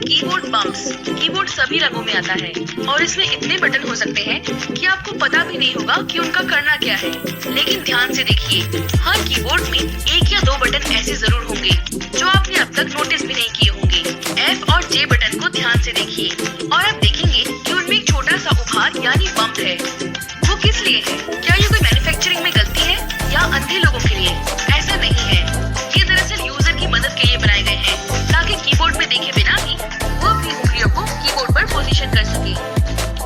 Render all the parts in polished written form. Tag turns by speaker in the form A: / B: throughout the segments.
A: Keyboard bumps. Keyboard सभी रंगों में आता है और इसमें इतने बटन हो सकते हैं कि आपको पता भी नहीं होगा कि उनका करना क्या है। लेकिन ध्यान से देखिए, हर कीबोर्ड में 1 या 2 बटन ऐसे जरूर होंगे जो आपने अब तक नोटिस भी नहीं किए होंगे। F और J बटन को ध्यान से देखिए और आप देखेंगे कि उनमें एक छोटा सा उभार यानी बम्प है। वो किस लिए है? क्या ये कोई मैन्युफैक्चरिंग में गलती है या अंधे लोगों के लिए? ऐसा नहीं है, ये दरअसल यूजर की मदद के लिए बनाए गए हैं ताकि कीबोर्ड में देखे बिना ही वो अपनी उंगलियों को कीबोर्ड पर पोजीशन कर सके।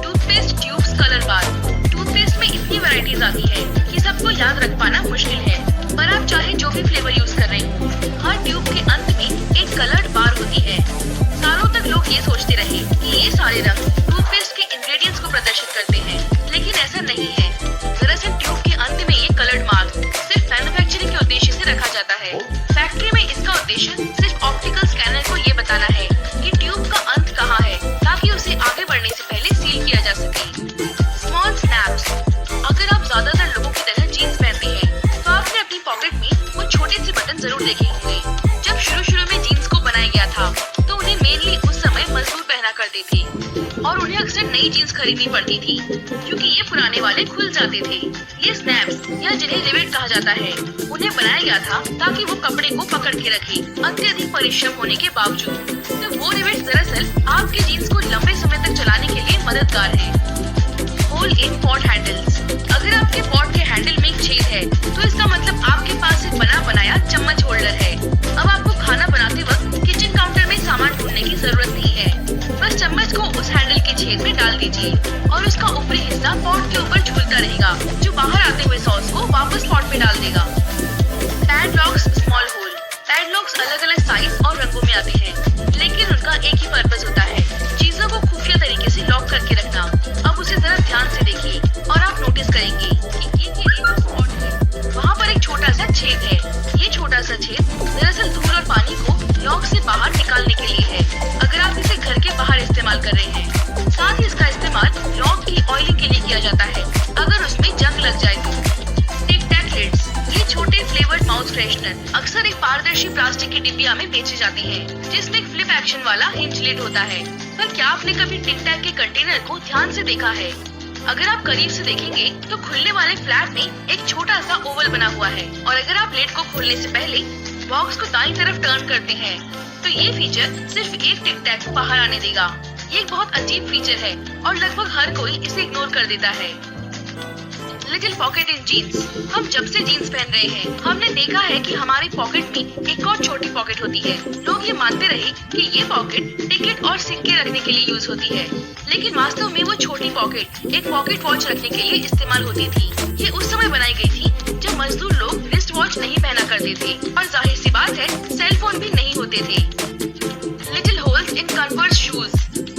A: टूथपेस्ट ट्यूब्स कलर बार। टूथपेस्ट में इतनी वैरायटीज आती है कि सबको याद रख पाना मुश्किल है, पर आप चाहे जो भी फ्लेवर यूज कर रहे हो, हर ट्यूब के अंत में एक कलर्ड बार होती है। सालों तक लोग ये सोचते रहे कि ये सारे रंग टूथपेस्ट के इंग्रेडिएंट्स को प्रदर्शित करते हैं, लेकिन ऐसा नहीं है। दरअसल ट्यूब के अंत में ये कलर्ड मार्क सिर्फ मैन्युफैक्चरिंग के उद्देश्य से रखा जाता है। फैक्ट्री में इसका उद्देश्य सिर्फ ऑप्टिकल स्कैनर को ये बताना है कि ट्यूब का अंत कहाँ है, ताकि उसे आगे बढ़ने से पहले सील किया जा सके। Small snaps. अगर आप ज्यादातर लोगों की तरह जीन्स पहनते हैं तो आपने अपनी पॉकेट में वो छोटे से बटन जरूर देखे होंगे। जब शुरू में जीन्स को बनाया गया था तो उन्हें मेनली उस समय मजदूर पहना करते थे और उन्हें अक्सर नई जीन्स खरीदनी पड़ती थी क्योंकि ये पुराने वाले खुल जाते थे। ये स्नैप्स या जिन्हें रिवेट कहा जाता है, उन्हें बनाया गया था ताकि वो कपड़े को पकड़ के रखे अत्यधिक परिश्रम होने के बावजूद। तो वो रिवेट दरअसल आपके जीन्स को लंबे समय तक चलाने के लिए मददगार है। होल इन पॉट हैंडल्स। अगर आपके पॉट के हैंडल में एक छेद है तो इसका मतलब आपके पास एक बना बनाया चम्मच होल्डर है। अब आपको खाना बनाते वक्त किचन काउंटर में सामान ढूंढने की जरूरत नहीं है, बस चम्मच को उस हैंडल के छेद में डाल दीजिए और उसका ऊपरी हिस्सा पॉट के ऊपर झूलता रहेगा, जो बाहर आते हुए सॉस को वापस पॉट में डाल देगा। पैडलॉक्स स्मॉल होल। पैडलॉक्स अलग अलग साइज और रंगों में आते हैं, लेकिन उनका एक ही पर्पस होता है, चीजों को खुफिया तरीके से लॉक करके रखना। अब उसे जरा ध्यान से देखिए और आप नोटिस करेंगे कि ये जो स्पॉट है वहाँ पर एक छोटा सा छेद है। ये छोटा सा छेद दरअसल धूल और पानी को लॉक से बाहर निकालने के लिए है, अगर आप इसे घर के बाहर इस्तेमाल कर रहे हैं। साथ ही इसका इस्तेमाल लॉक की ऑयलिंग के लिए किया जाता है अगर उसमें जंग लग जाए तो। टिक टैक लिड्स। ये छोटे फ्लेवर्ड माउथ फ्रेशनर अक्सर एक पारदर्शी प्लास्टिक की डिब्बिया में बेचे जाते हैं जिसमें एक फ्लिप एक्शन वाला हिंज लिड होता है। पर क्या आपने कभी टिक टैक के कंटेनर को ध्यान से देखा है? अगर आप करीब से देखेंगे तो खुलने वाले फ्लैप में एक छोटा सा ओवल बना हुआ है और अगर आप लिड को खोलने से पहले बॉक्स को दाईं तरफ टर्न करते हैं तो ये फीचर सिर्फ एक टिक टैक को बाहर आने देगा। ये एक बहुत अजीब फीचर है और लगभग हर कोई इसे इग्नोर कर देता है। Little pocket in jeans. हम जब से जीन्स पहन रहे हैं हमने देखा है कि हमारी पॉकेट में एक और छोटी पॉकेट होती है। लोग ये मानते रहे कि ये पॉकेट टिकट और सिक्के रखने के लिए यूज होती है, लेकिन वास्तव में वो छोटी पॉकेट एक पॉकेट वॉच रखने के लिए इस्तेमाल होती थी। ये उस समय बनाई गई थी जब मजदूर लोग रिस्ट वॉच नहीं पहना करते थे और जाहिर सी बात है सेल फोन भी नहीं होते थे। Little holes in Converse shoes.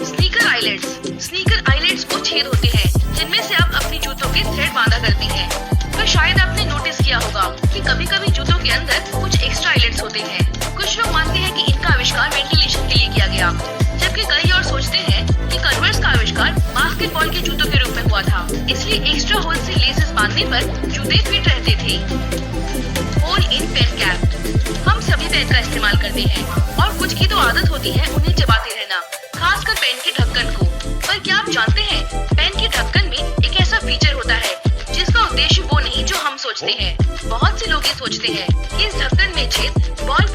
A: Sneaker eyelets. Sneaker eyelets वो छेद होते हैं जिनमें से आप अपनी जूतों के थ्रेड बांधा करती हैं। तो शायद आपने नोटिस किया होगा कि कभी-कभी जूतों के अंदर कुछ एक्स्ट्रा आइलेट्स होते हैं। कुछ लोग मानते हैं कि इनका आविष्कार वेंटिलेशन के लिए किया गया, जबकि कई और सोचते हैं कि कन्वर्स का आविष्कार बास्केटबॉल के जूतों के रूप में हुआ था, इसलिए एक्स्ट्रा होल से लेसेस बांधने पर जूते फिट रहते थे। Hole in pen cap. हम सभी पेन का इस्तेमाल करते हैं और कुछ की तो आदत होती है उन्हें चबाते रहना, खासकर पेन के ढक्कन को। पर क्या आप जानते हैं पेन के ढक्कन में एक ऐसा फीचर होता है जिसका उद्देश्य वो नहीं जो हम सोचते हैं। बहुत से लोग ये सोचते हैं कि इस ढक्कन में छेद बॉल